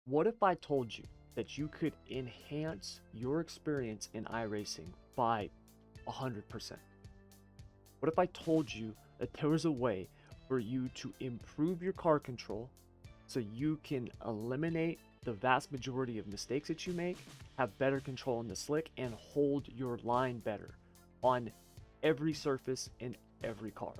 What if I told you that you could enhance your experience in iRacing by 100%? What if I told you that there was a way for you to improve your car control so you can eliminate the vast majority of mistakes that you make, have better control in the slick, and hold your line better on every surface in every car?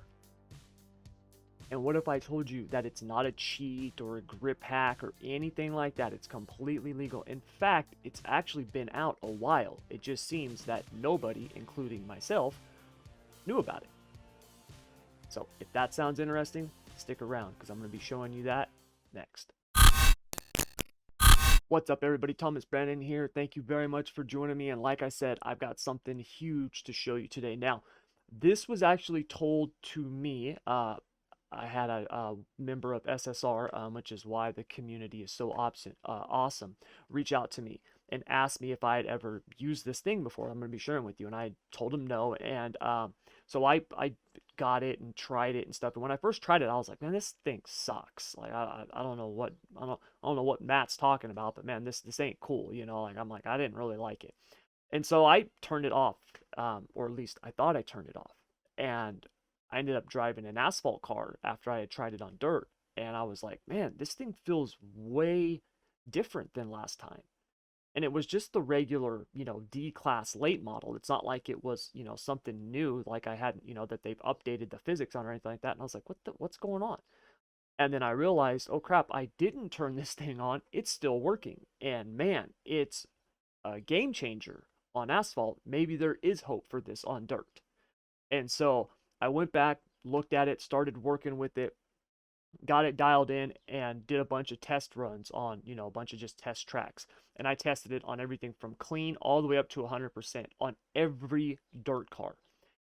And what if I told you that it's not a cheat or a grip hack or anything like that? It's completely legal. In fact, it's actually been out a while. It just seems that nobody, including myself, knew about it. So if that sounds interesting, stick around because I'm going to be showing you that next. What's up, everybody? Thomas Brandon here. Thank you very much for joining me. And like I said, I've got something huge to show you today. Now, this was actually told to me. I had a member of SSR, which is why the community is so awesome, reach out to me and ask me if I had ever used this thing before. I'm going to be sharing with you. And I told him no. And so I got it and tried it and stuff. And when I first tried it, I was like, man, this thing sucks. Like, I don't know what, I don't know what Matt's talking about, but man, this ain't cool. You know, like, I'm like, I didn't really like it. And so I turned it off, or at least I thought I turned it off. And I ended up driving an asphalt car after I had tried it on dirt. And I was like, man, this thing feels way different than last time. And it was just the regular, D-class late model. It's not like it was, something new, like I hadn't, that they've updated the physics on or anything like that. And I was like, what's going on? And then I realized, oh crap, I didn't turn this thing on. It's still working. And man, it's a game changer on asphalt. Maybe there is hope for this on dirt. And so I went back, looked at it, started working with it, got it dialed in, and did a bunch of test runs on, a bunch of just test tracks. And I tested it on everything from clean all the way up to 100% on every dirt car.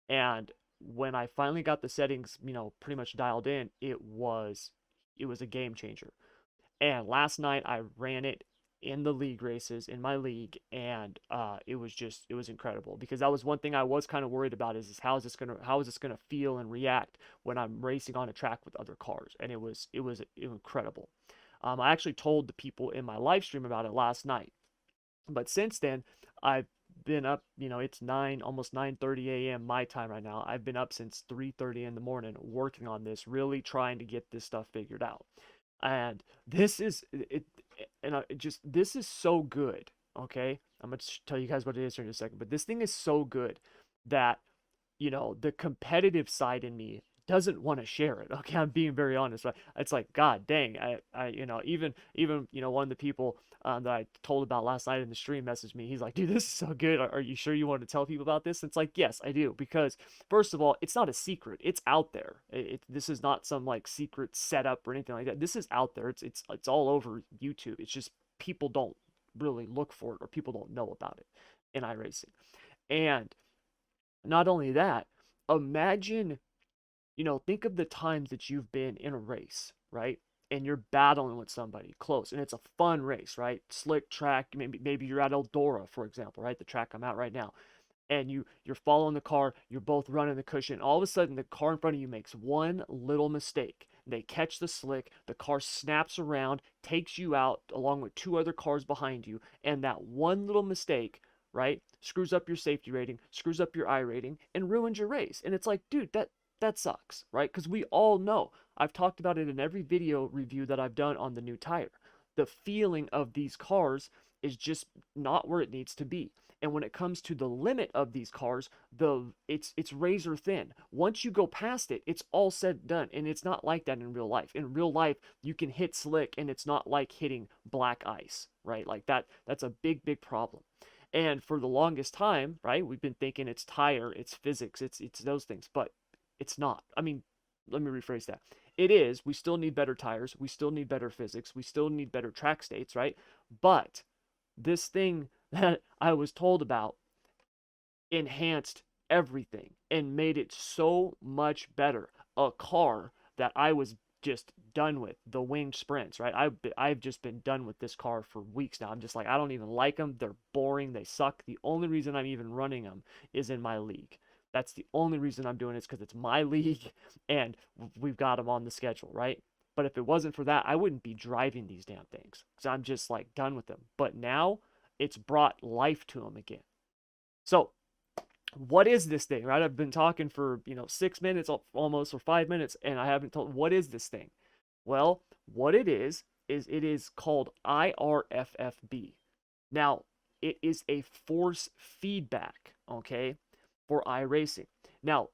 And when I finally got the settings, pretty much dialed in, it was a game changer. And last night I ran it in the league races in my league, and it was incredible, because that was one thing I was kind of worried about is how is this gonna feel and react when I'm racing on a track with other cars. And it was incredible. I actually told the people in my live stream about it last night, but since then I've been up, it's almost 9:30 a.m. my time right now. I've been up since 3:30 in the morning working on this, really trying to get this stuff figured out. And this is it, and this is so good. Okay, I'm gonna tell you guys what it is here in a second, but this thing is so good that the competitive side in me doesn't want to share it. Okay, I'm being very honest. Right? It's like, god dang, even one of the people that I told about last night in the stream messaged me. He's like, dude, this is so good. Are you sure you want to tell people about this? And it's like, yes, I do, because first of all, it's not a secret. It's out there. This is not some like secret setup or anything like that. This is out there. It's all over YouTube. It's just people don't really look for it, or people don't know about it in iRacing. And not only that, imagine, think of the times that you've been in a race, right? And you're battling with somebody close, and it's a fun race, right? Slick track. Maybe you're at Eldora, for example, right? The track I'm at right now. And you're following the car, you're both running the cushion. All of a sudden, the car in front of you makes one little mistake. They catch the slick, the car snaps around, takes you out along with two other cars behind you, and that one little mistake, right, screws up your safety rating, screws up your I rating, and ruins your race. And it's like, dude, that sucks, right? Because we all know, I've talked about it in every video review that I've done on the new tire. The feeling of these cars is just not where it needs to be. And when it comes to the limit of these cars, it's razor thin. Once you go past it, it's all said and done. And it's not like that in real life. In real life, you can hit slick and it's not like hitting black ice, right? Like that's a big, big problem. And for the longest time, right, we've been thinking it's tire, it's physics, it's those things, but it's not. I mean, let me rephrase that. It is. We still need better tires. We still need better physics. We still need better track states, right? But this thing that I was told about enhanced everything and made it so much better. A car that I was just done with, the winged sprints, right? I've just been done with this car for weeks now. I'm just like, I don't even like them. They're boring. They suck. The only reason I'm even running them is in my league. That's the only reason I'm doing it, is because it's my league and we've got them on the schedule, right? But if it wasn't for that, I wouldn't be driving these damn things because I'm just like done with them. But now it's brought life to them again. So what is this thing, right? I've been talking for, 6 minutes almost, or 5 minutes, and I haven't told what is this thing. Well, what it is it is called irFFB. Now, it is a force feedback, okay, for iRacing. Now,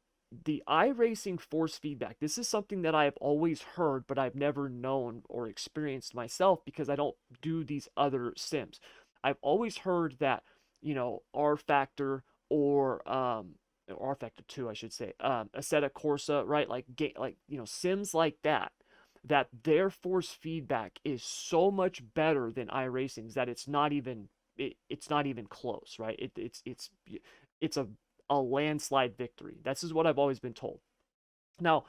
the iRacing force feedback, this is something that I've always heard, but I've never known or experienced myself because I don't do these other sims. I've always heard that, R Factor or R Factor 2, I should say, Assetto Corsa, right? Sims like that their force feedback is so much better than iRacing's that it's not even close, right? It's a landslide victory. This is what I've always been told. Now,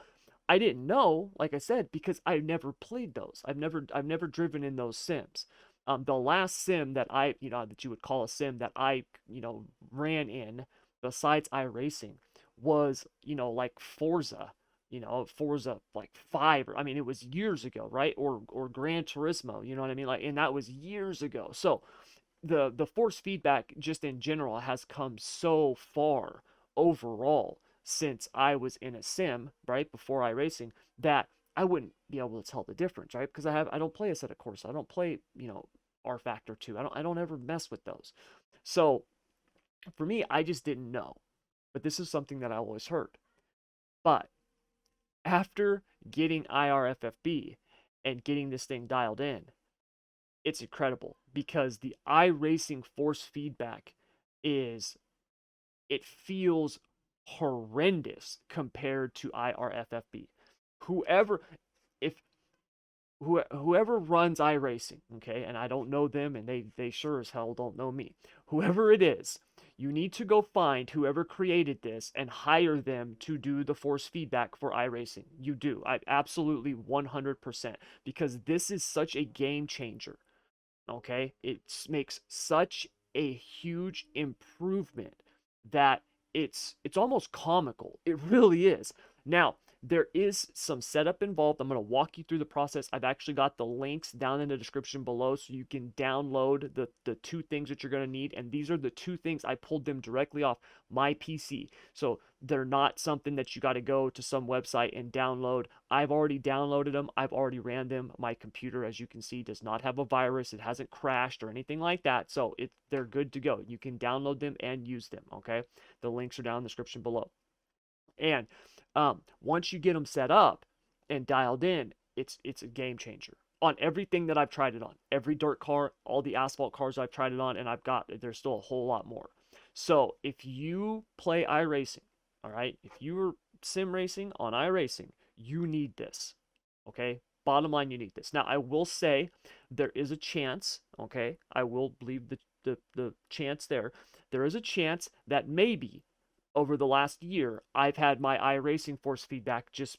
I didn't know, like I said, because I've never played those. I've never driven in those sims. The last sim that that you would call a sim that I, ran in besides iRacing was, like Forza, Forza like 5, I mean, it was years ago, right? Or Gran Turismo, you know what I mean? Like, and that was years ago. So the force feedback just in general has come so far overall since I was in a sim, right, before iRacing, that I wouldn't be able to tell the difference, right? Because I don't play a set of course. I don't play, R Factor 2. I don't ever mess with those. So for me, I just didn't know. But this is something that I always heard. But after getting irFFB and getting this thing dialed in, it's incredible because the iRacing force feedback it feels horrendous compared to irFFB. Whoever if whoever runs iRacing, okay, and I don't know them, and they sure as hell don't know me. Whoever it is, you need to go find whoever created this and hire them to do the force feedback for iRacing. You do. I absolutely 100%, because this is such a game changer. Okay, it makes such a huge improvement that it's almost comical. It really is. Now, there is some setup involved. I'm going to walk you through the process. I've actually got the links down in the description below so you can download the two things that you're going to need. And these are the two things. I pulled them directly off my PC. So they're not something that you got to go to some website and download. I've already downloaded them. I've already ran them. My computer, as you can see, does not have a virus. It hasn't crashed or anything like that. So they're good to go. You can download them and use them, okay? The links are down in the description below. And once you get them set up and dialed in, it's a game changer on everything that I've tried it on. Every dirt car, all the asphalt cars I've tried it on, and there's still a whole lot more. So if you play iRacing, all right, if you're sim racing on iRacing, you need this, okay? Bottom line, you need this. Now, I will say there is a chance, okay? I will leave the chance there. There is a chance that maybe over the last year, I've had my iRacing force feedback just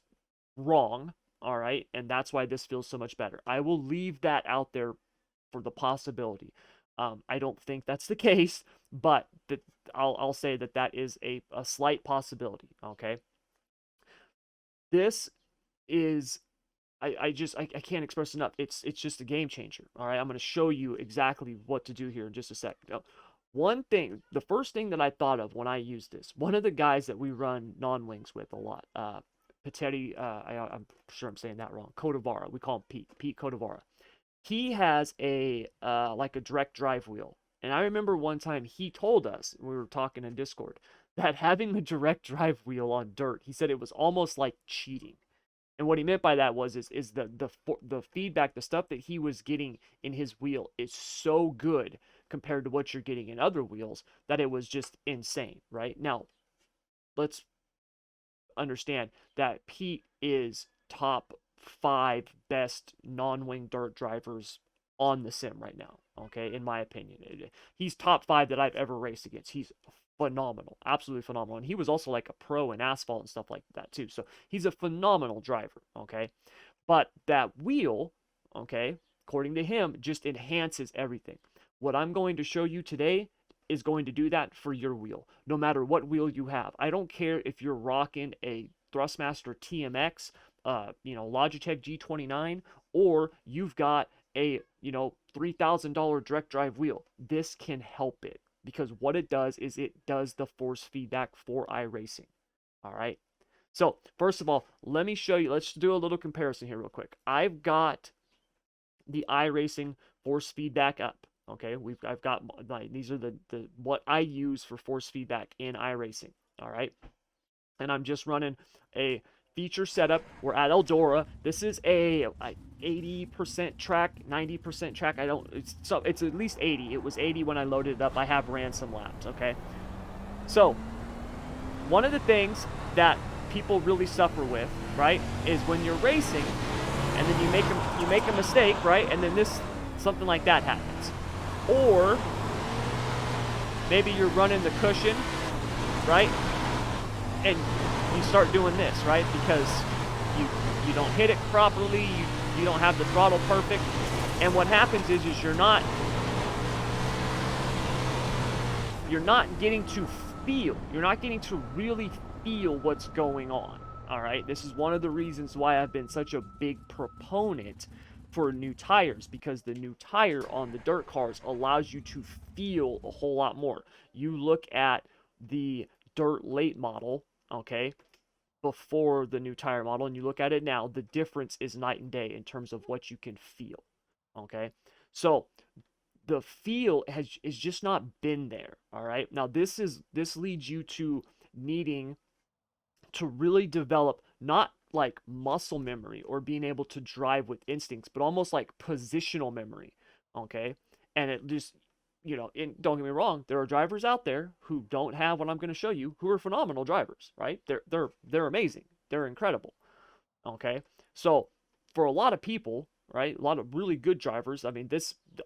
wrong, all right? And that's why this feels so much better. I will leave that out there for the possibility. I don't think that's the case, but I'll say that is a slight possibility, okay? This is, I can't express enough. It's just a game changer, all right? I'm going to show you exactly what to do here in just a sec. Now, the first thing that I thought of when I used this, one of the guys that we run non-wings with a lot, Petetti, I'm sure I'm saying that wrong, Codavara, we call him Pete Codavara. He has like a direct drive wheel. And I remember one time he told us, we were talking in Discord, that having the direct drive wheel on dirt, he said it was almost like cheating. And what he meant by that is the feedback, the stuff that he was getting in his wheel is so good compared to what you're getting in other wheels that it was just insane, right? Now, let's understand that Pete is top 5 best non-wing dirt drivers on the sim right now, okay, in my opinion. He's top 5 that I've ever raced against. He's phenomenal, absolutely phenomenal. And he was also like a pro in asphalt and stuff like that too. So he's a phenomenal driver, okay? But that wheel, okay, according to him, just enhances everything. What I'm going to show you today is going to do that for your wheel, no matter what wheel you have. I don't care if you're rocking a Thrustmaster TMX, Logitech G29, or you've got a, $3,000 direct drive wheel. This can help it, because what it does is it does the force feedback for iRacing. All right. So first of all, let me show you. Let's do a little comparison here real quick. I've got the iRacing force feedback up. Okay, I've got these are the what I use for force feedback in iRacing. All right, and I'm just running a feature setup. We're at Eldora. This is a 80% track, 90% track. It's at least 80. It was 80 when I loaded it up. I have ran some laps. Okay, so one of the things that people really suffer with, right, is when you're racing and then you make a mistake, right, and then something like that happens. Or maybe you're running the cushion, right, and you start doing this, right, because you don't hit it properly, you don't have the throttle perfect, and what happens is you're not getting to really feel what's going on. All right, this is one of the reasons why I've been such a big proponent for new tires, because the new tire on the dirt cars allows you to feel a whole lot more. You look at the dirt late model, okay, before the new tire model, and you look at it now, the difference is night and day in terms of what you can feel. Okay, so the feel is just not been there. All right, now this leads you to needing to really develop not like muscle memory or being able to drive with instincts, but almost like positional memory. Okay, and it just, don't get me wrong, there are drivers out there who don't have what I'm going to show you, who are phenomenal drivers, right? They're amazing, they're incredible. Okay, so for a lot of people, right, a lot of really good drivers, I mean,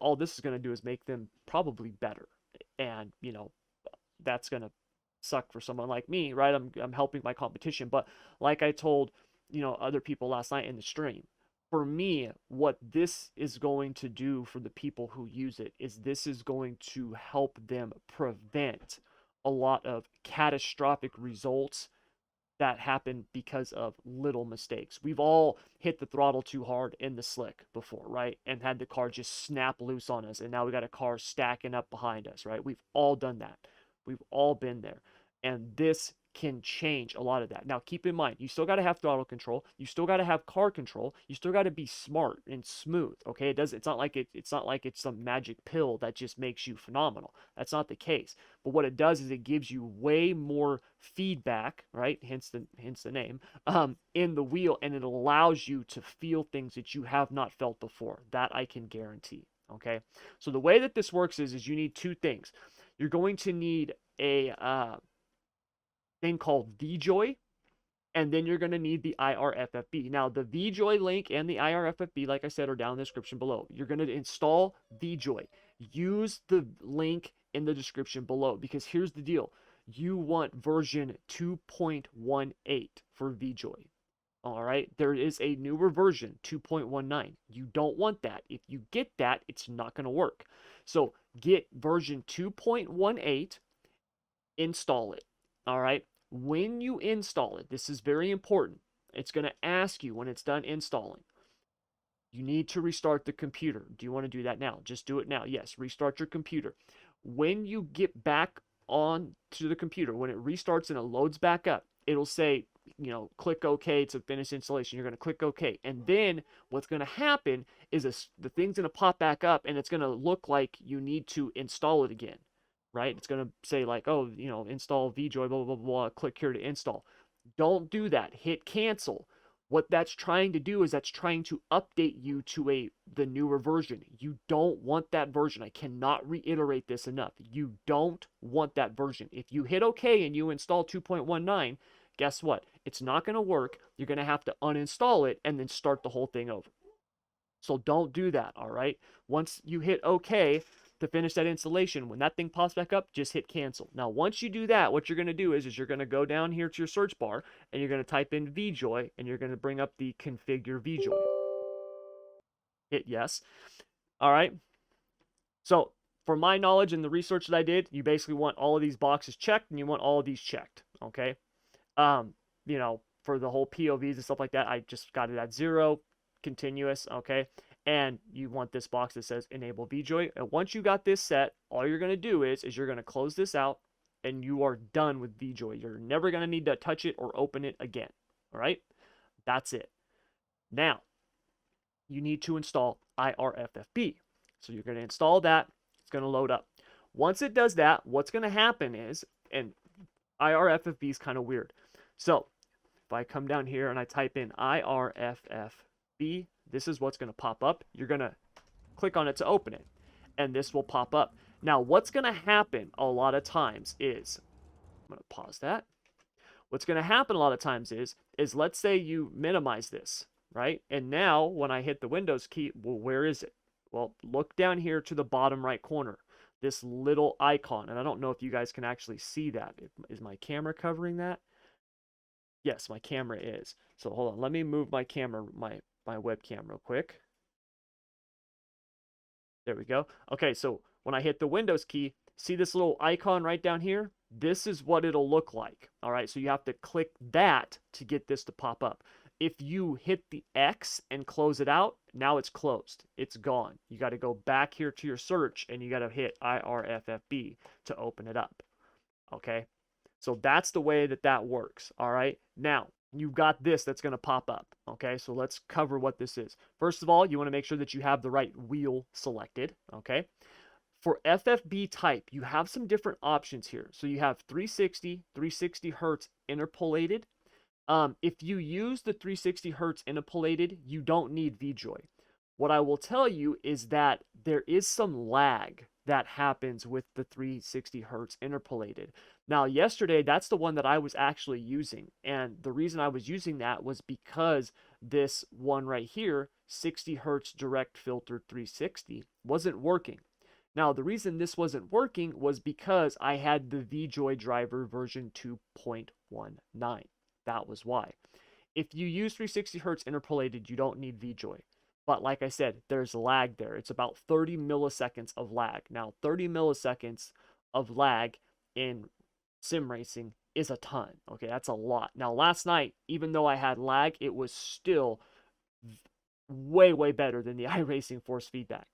all this is going to do is make them probably better, and that's going to suck for someone like me, right? I'm helping my competition, but like I told, other people last night in the stream, for me, what this is going to do for the people who use it is this is going to help them prevent a lot of catastrophic results that happen because of little mistakes. We've all hit the throttle too hard in the slick before, right? And had the car just snap loose on us, and now we got a car stacking up behind us, right? We've all done that. We've all been there. And this can change a lot of that. Now, keep in mind, you still got to have throttle control. You still got to have car control. You still got to be smart and smooth. Okay, it's not like it's some magic pill that just makes you phenomenal. That's not the case. But what it does is it gives you way more feedback, right? Hence the name, in the wheel, and it allows you to feel things that you have not felt before. That I can guarantee. Okay, so the way that this works is you need two things. You're going to need a thing called vJoy, and then you're going to need the irFFB. Now, the vJoy link and the irFFB, like I said, are down in the description below. You're going to install vJoy. Use the link in the description below, because here's the deal. You want version 2.18 for vJoy. All right, there is a newer version, 2.19. You don't want that. If you get that, it's not going to work. So get version 2.18, install it. All right, when you install it, this is very important. It's going to ask you when it's done installing. You need to restart the computer. Do you want to do that now? Just do it now. Yes, restart your computer. When you get back on to the computer, when it restarts and it loads back up, it'll say, click OK to finish installation. You're going to click OK. And then what's going to happen is the thing's going to pop back up, and it's going to look like you need to install it again, right? It's going to say like, oh, install vJoy, blah, blah, blah, blah, click here to install. Don't do that. Hit cancel. What that's trying to do is that's trying to update you to the newer version. You don't want that version. I cannot reiterate this enough. You don't want that version. If you hit OK and you install 2.19, guess what? It's not going to work. You're going to have to uninstall it and then start the whole thing over. So don't do that, all right? Once you hit OK to finish that installation, when that thing pops back up, just hit cancel. Now, once you do that, what you're going to do is you're going to go down here to your search bar, and you're going to type in vJoy, and you're going to bring up the configure vJoy. Hit yes. All right. So from my knowledge and the research that I did, you basically want all of these boxes checked, and you want all of these checked. Okay. for the whole POVs and stuff like that, I just got it at 0, continuous, okay? And you want this box that says enable vJoy. And once you got this set, all you're going to do is you're going to close this out and you are done with vJoy. You're never going to need to touch it or open it again, all right? That's it. Now, you need to install irFFB. So you're going to install that. It's going to load up. Once it does that, what's going to happen is, and irFFB is kind of weird. So if I come down here and I type in irFFB, this is what's going to pop up. You're going to click on it to open it, and this will pop up. Now, what's going to happen a lot of times is, I'm going to pause that. What's going to happen a lot of times is let's say you minimize this, right? And now when I hit the Windows key, well, where is it? Well, look down here to the bottom right corner, this little icon. And I don't know if you guys can actually see that. Is my camera covering that? Yes, my camera is. So hold on, let me move my camera, my webcam real quick. There we go. Okay, so when I hit the Windows key, see this little icon right down here? This is what it'll look like. All right, so you have to click that to get this to pop up. If you hit the X and close it out, now it's closed. It's gone. You got to go back here to your search and you got to hit irFFB to open it up. Okay, so that's the way that works. All right, now you've got this that's going to pop up. Okay, so let's cover what this is. First of all, you want to make sure that you have the right wheel selected. Okay, for FFB type, you have some different options here. So you have 360 hertz interpolated. If you use the 360 hertz interpolated, you don't need vJoy. What I will tell you is that there is some lag that happens with the 360 hertz interpolated. Now, yesterday, that's the one that I was actually using. And the reason I was using that was because this one right here, 60 hertz direct filtered 360, wasn't working. Now, the reason this wasn't working was because I had the vJoy driver version 2.19. That was why. If you use 360 hertz interpolated, you don't need vJoy. But like I said, there's lag there. It's about 30 milliseconds of lag. Now, 30 milliseconds of lag in sim racing is a ton. Okay, that's a lot. Now, last night, even though I had lag, it was still way, way better than the iRacing force feedback.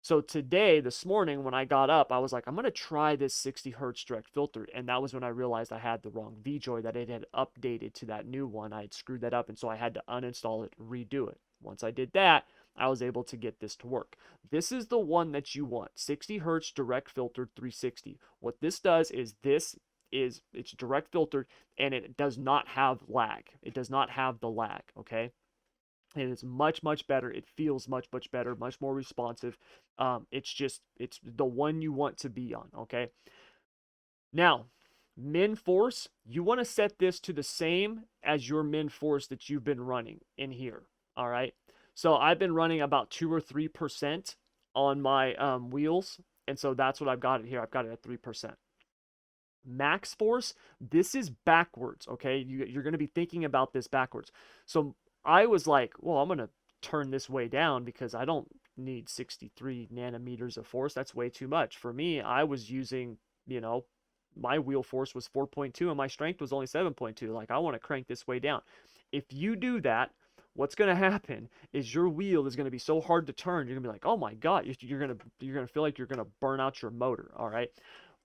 So today, this morning, when I got up, I was like, I'm going to try this 60 hertz direct filter. And that was when I realized I had the wrong vJoy, that it had updated to that new one. I had screwed that up, and so I had to uninstall it, redo it. Once I did that, I was able to get this to work. This is the one that you want, 60 hertz direct filtered 360. What this does is it's direct filtered, and it does not have lag. It does not have the lag, okay? It is much, much better. It feels much, much better, much more responsive. It's the one you want to be on, okay? Now, min force, you want to set this to the same as your min force that you've been running in here, all right? So I've been running about 2 or 3% on my wheels, and so that's what I've got it here. I've got it at 3%. Max force, this is backwards, okay? You're going to be thinking about this backwards. So I was like, well, I'm going to turn this way down because I don't need 63 nanometers of force. That's way too much. For me, I was using, my wheel force was 4.2 and my strength was only 7.2. Like, I want to crank this way down. If you do that, what's going to happen is your wheel is going to be so hard to turn. You're going to be like, oh my God, you're going to feel like you're going to burn out your motor. All right.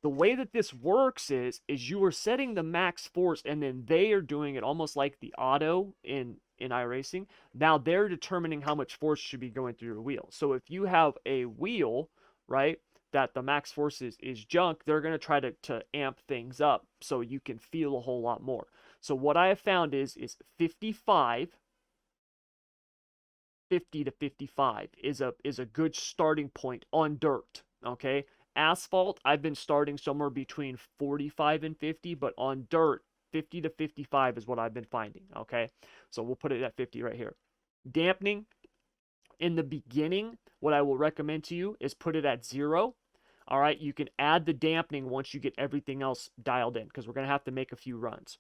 The way that this works is you are setting the max force, and then they are doing it almost like the auto in iRacing. Now they're determining how much force should be going through your wheel. So if you have a wheel, right, that the max force is junk, they're going to try to amp things up so you can feel a whole lot more. So what I have found is 50 to 55 is a good starting point on dirt, okay? Asphalt, I've been starting somewhere between 45 and 50, but on dirt, 50 to 55 is what I've been finding, okay? So we'll put it at 50 right here. Dampening, in the beginning, what I will recommend to you is put it at 0. All right, you can add the dampening once you get everything else dialed in, because we're going to have to make a few runs.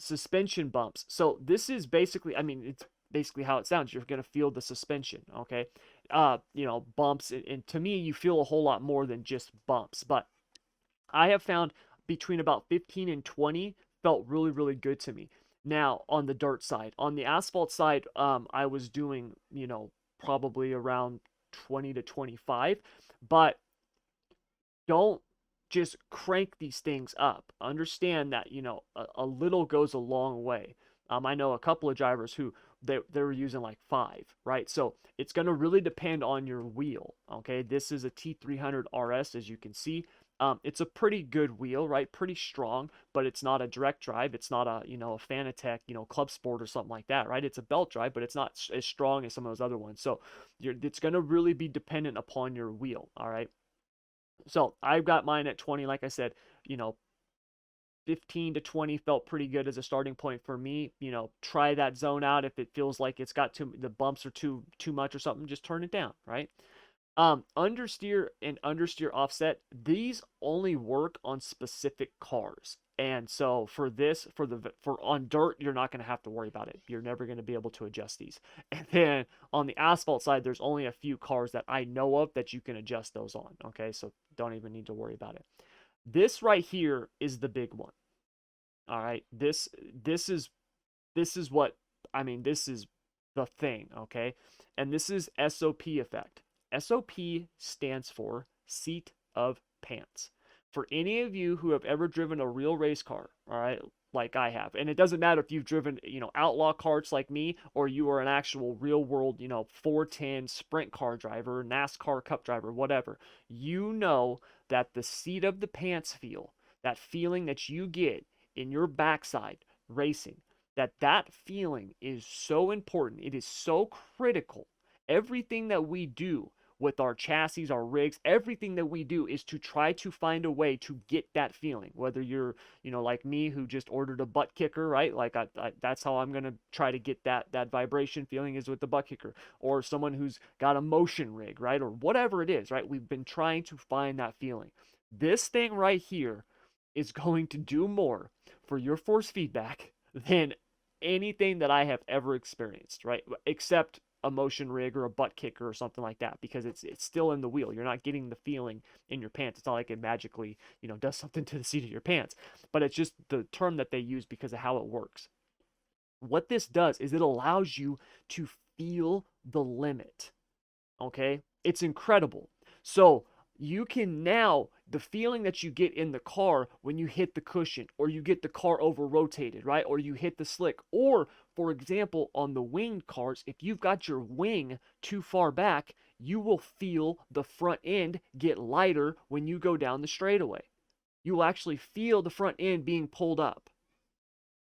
Suspension bumps. So this is basically, it's basically how it sounds. You're going to feel the suspension, okay? Bumps, and to me, you feel a whole lot more than just bumps. But I have found between about 15 and 20 felt really, really good to me. Now, on the dirt side, on the asphalt side, I was doing, probably around 20 to 25, but don't just crank these things up. Understand that, a little goes a long way. I know a couple of drivers who they were using like 5, right? So it's going to really depend on your wheel. Okay, this is a T300 RS, as you can see. It's a pretty good wheel, right? Pretty strong, but it's not a direct drive. It's not a a Fanatec, Club Sport or something like that, right? It's a belt drive, but it's not as strong as some of those other ones. So it's going to really be dependent upon your wheel. All right. So I've got mine at 20. Like I said, you know, 15 to 20 felt pretty good as a starting point for me. Try that zone out. If it feels like it's got the bumps are too much or something, just turn it down, right? Understeer and understeer offset, these only work on specific cars. And so for this, for on dirt, you're not going to have to worry about it. You're never going to be able to adjust these. And then on the asphalt side, there's only a few cars that I know of that you can adjust those on. Okay, so don't even need to worry about it. This right here is the big one. All right, this is what I mean. This is the thing. Okay, and this is SOP effect. SOP stands for seat of pants. For any of you who have ever driven a real race car, all right, like I have, and it doesn't matter if you've driven, outlaw carts like me, or you are an actual real world, 410 sprint car driver, NASCAR cup driver, whatever, you know that the seat of the pants feel, that feeling that you get in your backside racing, that feeling is so important. It is so critical. Everything that we do with our chassis, our rigs, everything that we do is to try to find a way to get that feeling. Whether you're, like me who just ordered a butt kicker, right? Like that's how I'm gonna try to get that vibration feeling is with the butt kicker, or someone who's got a motion rig, right? Or whatever it is, right? We've been trying to find that feeling. This thing right here is going to do more for your force feedback than anything that I have ever experienced, right? Except a motion rig or a butt kicker or something like that, because it's still in the wheel. You're not getting the feeling in your pants. It's not like it magically, does something to the seat of your pants, but it's just the term that they use because of how it works. What this does is it allows you to feel the limit. Okay? It's incredible. So you can now, the feeling that you get in the car when you hit the cushion, or you get the car over rotated, right? Or you hit the slick, or for example, on the winged cars, if you've got your wing too far back, you will feel the front end get lighter when you go down the straightaway. You will actually feel the front end being pulled up.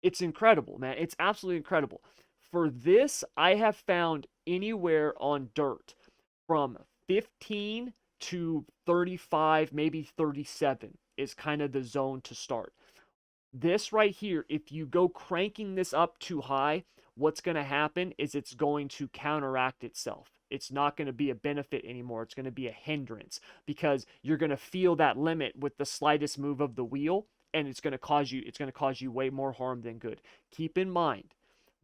It's incredible, man. It's absolutely incredible. For this, I have found anywhere on dirt from 15 to 35, maybe 37 is kind of the zone to start. This right here, if you go cranking this up too high, what's going to happen is it's going to counteract itself. It's not going to be a benefit anymore. It's going to be a hindrance, because you're going to feel that limit with the slightest move of the wheel, and it's going to cause you way more harm than good. Keep in mind,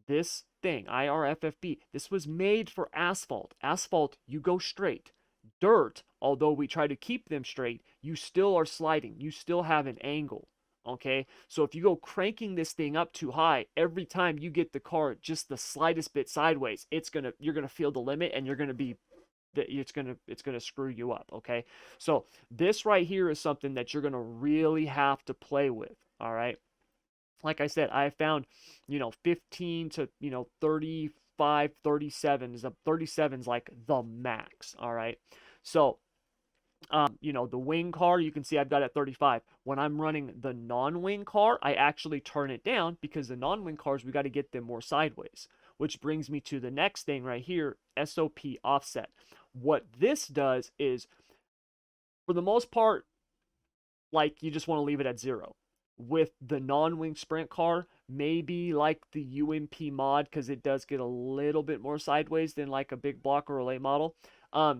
this thing, irFFB, this was made for asphalt. Asphalt, you go straight. Dirt, although we try to keep them straight, you still are sliding. You still have an angle. Okay, so if you go cranking this thing up too high, every time you get the car just the slightest bit sideways, you're gonna feel the limit, and it's gonna screw you up. Okay, so this right here is something that you're gonna really have to play with. All right, like I said, I found 15 to 35, 37 is 37's like the max. All right, so the wing car, you can see I've got at 35. When I'm running the non-wing car, I actually turn it down, because the non-wing cars, we got to get them more sideways, which brings me to the next thing right here, SOP offset. What this does is, for the most part, like, you just want to leave it at 0. With the non-wing sprint car, maybe like the UMP mod, because it does get a little bit more sideways than like a big block or a late model.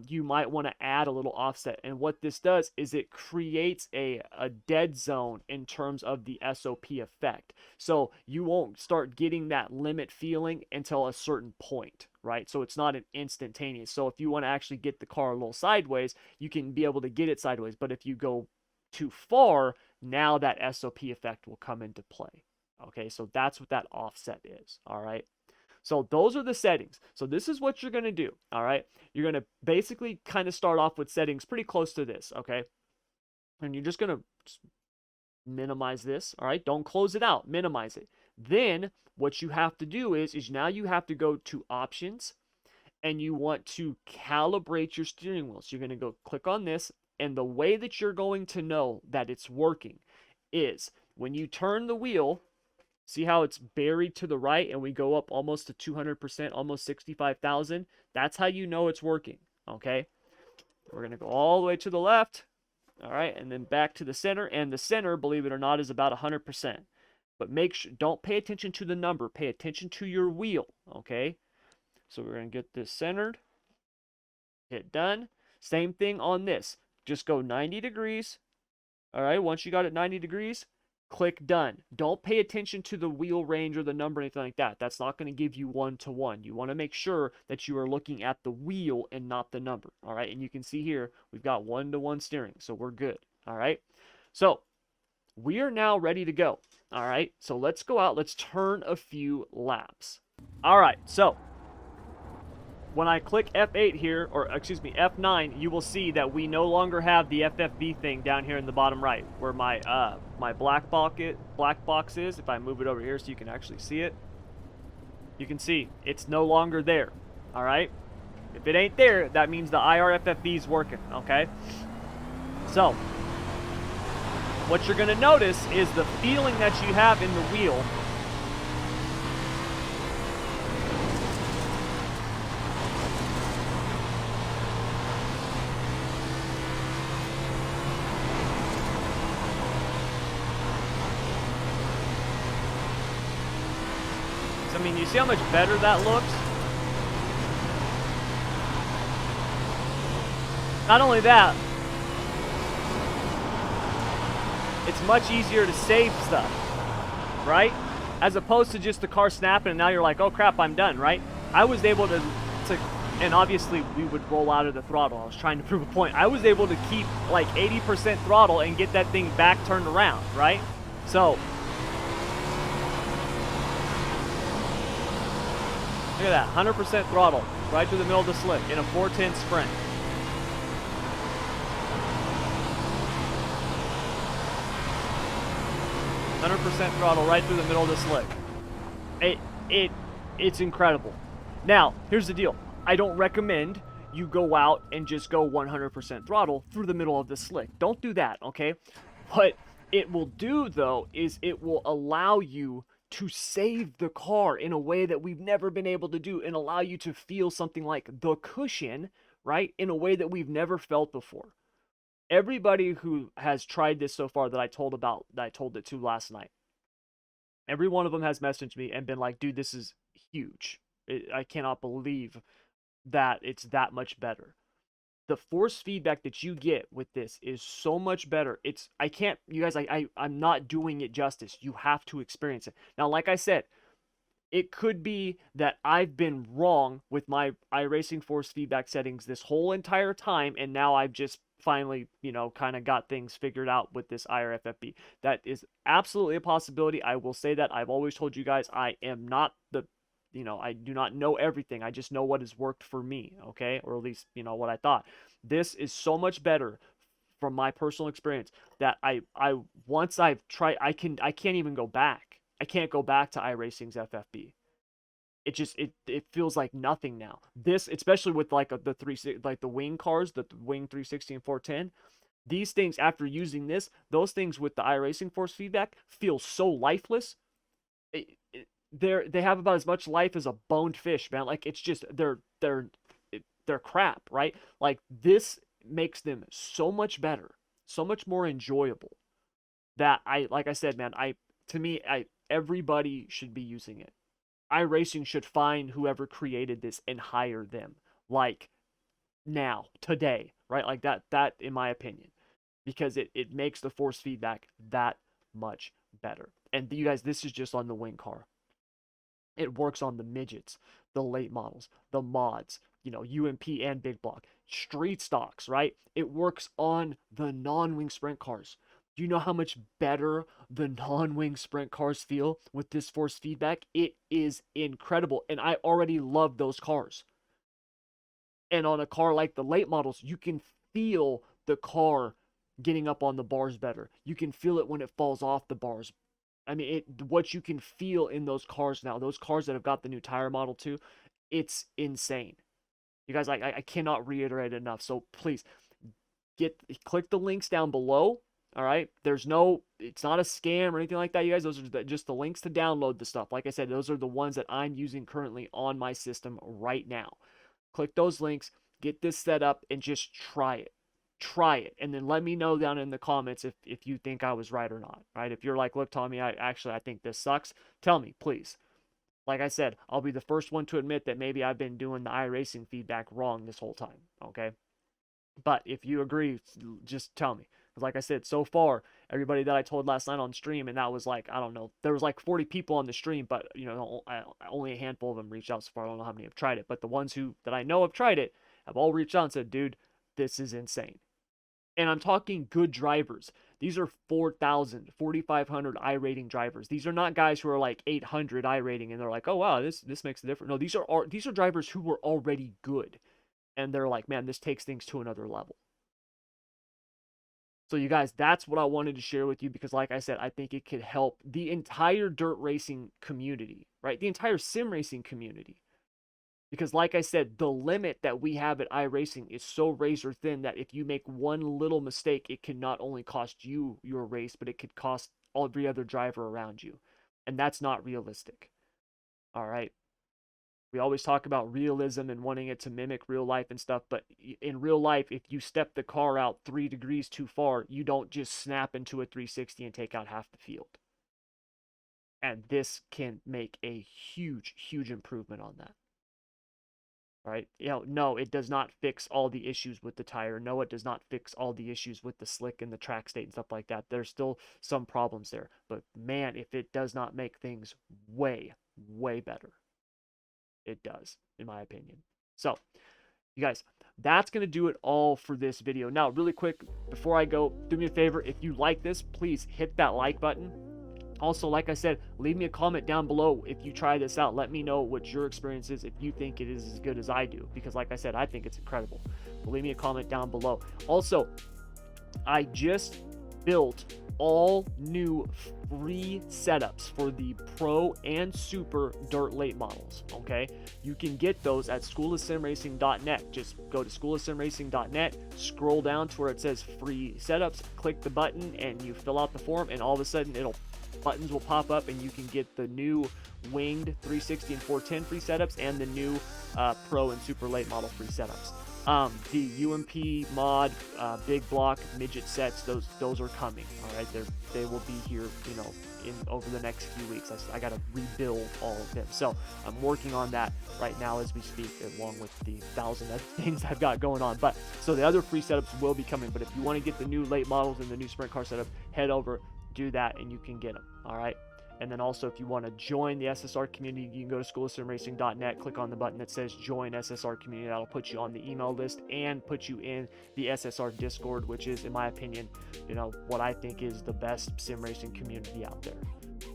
You might want to add a little offset. And what this does is it creates a dead zone in terms of the SOP effect. So you won't start getting that limit feeling until a certain point, right? So it's not an instantaneous. So if you want to actually get the car a little sideways, you can be able to get it sideways. But if you go too far, now that SOP effect will come into play. Okay, so that's what that offset is. All right. So those are the settings. So this is what you're going to do. All right. You're going to basically kind of start off with settings pretty close to this. Okay. And you're just going to minimize this. All right. Don't close it out. Minimize it. Then what you have to do is now you have to go to options and you want to calibrate your steering wheel. So you're going to go click on this. And the way that you're going to know that it's working is when you turn the wheel. See how it's buried to the right and we go up almost to 200%, almost 65,000? That's how you know it's working, okay? We're going to go all the way to the left, all right, and then back to the center. And the center, believe it or not, is about 100%. But make sure, don't pay attention to the number. Pay attention to your wheel, okay? So we're going to get this centered. Hit done. Same thing on this. Just go 90 degrees, all right? Once you got it 90 degrees, click done. Don't pay attention to the wheel range or the number or anything like that. That's not going to give you 1-to-1. You want to make sure that you are looking at the wheel and not the number. All right. And you can see here, we've got 1-to-1 steering. So we're good. All right. So we are now ready to go. All right. So let's go out. Let's turn a few laps. All right. So when I click F8 here, or excuse me, F9, you will see that we no longer have the FFB thing down here in the bottom right, where my my black box is. If I move it over here so you can actually see it, you can see it's no longer there. All right. If it ain't there, that means the irFFB is working. Okay. So what you're gonna notice is the feeling that you have in the wheel. I mean, you see how much better that looks? Not only that, it's much easier to save stuff, right? As opposed to just the car snapping and now you're like, oh crap, I'm done, right? I was able to and obviously we would roll out of the throttle. I was trying to prove a point. I was able to keep like 80% throttle and get that thing back turned around, right? So, look at that, 100% throttle, right through the middle of the slick in a 410 sprint. Throttle right through the middle of the slick. It's incredible. Now, here's the deal. I don't recommend you go out and just go 100% throttle through the middle of the slick. Don't do that, okay? What it will do, though, is it will allow you to save the car in a way that we've never been able to do and allow you to feel something like the cushion, right, in a way that we've never felt before. Everybody who has tried this so far that I told it to last night, every one of them has messaged me and been like, dude, this is huge. I cannot believe that it's that much better. The force feedback that you get with this is so much better. I'm not doing it justice. You have to experience it. Now, like I said, it could be that I've been wrong with my iRacing force feedback settings this whole entire time, and now I've just finally, kind of got things figured out with this irFFB. That is absolutely a possibility. I will say that. I've always told you guys I am not I do not know everything. I just know what has worked for me, okay? Or at least, what I thought. This is so much better from my personal experience that once I've tried, I can't even go back. I can't go back to iRacing's FFB. It just it feels like nothing now. This, especially with like the wing cars, the wing 360 and 410, these things after using those things with the iRacing force feedback feel so lifeless. They have about as much life as a boned fish, man. Like it's just they're crap, right? Like this makes them so much better, so much more enjoyable. That like I said, man, everybody should be using it. iRacing should find whoever created this and hire them, like now, today, right? Like that in my opinion, because it makes the force feedback that much better. And you guys, this is just on the wing car. It works on the midgets, the late models, the mods, UMP and big block, street stocks, right? It works on the non-wing sprint cars. Do you know how much better the non-wing sprint cars feel with this force feedback? It is incredible, and I already love those cars. And on a car like the late models, you can feel the car getting up on the bars better. You can feel it when it falls off the bars. I mean, what you can feel in those cars now, those cars that have got the new tire model too, it's insane. You guys, I cannot reiterate enough. So please click the links down below. All right. It's not a scam or anything like that, you guys. Those are just the links to download the stuff. Like I said, those are the ones that I'm using currently on my system right now. Click those links, get this set up, and just try it. Try it, and then let me know down in the comments if you think I was right or not. Right? If you're like, look, Tommy, I think this sucks. Tell me, please. Like I said, I'll be the first one to admit that maybe I've been doing the iRacing feedback wrong this whole time. Okay. But if you agree, just tell me. Because like I said, so far, everybody that I told last night on stream, and that was like, I don't know, there was like 40 people on the stream, but only a handful of them reached out so far. I don't know how many have tried it, but the ones that I know have tried it have all reached out and said, dude, this is insane. And I'm talking good drivers. These are 4,000, 4,500 iRating drivers. These are not guys who are like 800 iRating and they're like, oh wow, this makes a difference. No, these are drivers who were already good. And they're like, man, this takes things to another level. So you guys, that's what I wanted to share with you because like I said, I think it could help the entire dirt racing community, right? The entire sim racing community. Because like I said, the limit that we have at iRacing is so razor thin that if you make one little mistake, it can not only cost you your race, but it could cost every other driver around you. And that's not realistic. All right. We always talk about realism and wanting it to mimic real life and stuff, but in real life, if you step the car out 3 degrees too far, you don't just snap into a 360 and take out half the field. And this can make a huge, huge improvement on that. All right. No, it does not fix all the issues with the tire. No, it does not fix all the issues with the slick and the track state and stuff like that. There's still some problems there. But man, if it does not make things way, way better, it does, in my opinion. So, you guys, that's going to do it all for this video. Now, really quick, before I go, do me a favor. If you like this, please hit that like button. Also, like I said, leave me a comment down below if you try this out. Let me know what your experience is, if you think it is as good as I do. Because like I said, I think it's incredible. But leave me a comment down below. Also, I just built all new free setups for the Pro and Super Dirt Late models, okay? You can get those at schoolofsimracing.net. Just go to schoolofsimracing.net, scroll down to where it says free setups, click the button, and you fill out the form, and all of a sudden buttons will pop up and you can get the new winged 360 and 410 free setups and the new Pro and Super Late model free setups. The UMP mod big block midget sets, those are coming. All right, they will be here, over the next few weeks. I got to rebuild all of them, so I'm working on that right now as we speak, along with the 1,000 other things I've got going on. But so the other free setups will be coming. But if you want to get the new late models and the new sprint car setup, head over, do that, and you can get them. All right. And then also, if you want to join the SSR community, you can go to schoolofsimracing.net, click on the button that says join SSR community. That'll put you on the email list and put you in the SSR Discord, which is, in my opinion, what I think is the best sim racing community out there.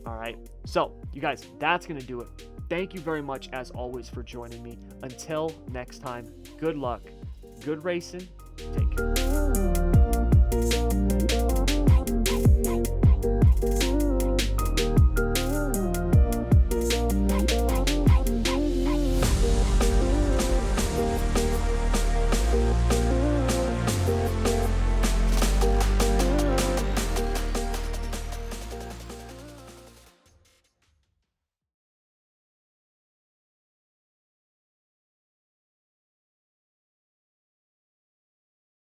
All right. So, you guys, that's going to do it. Thank you very much, as always, for joining me. Until next time, good luck, good racing, take care.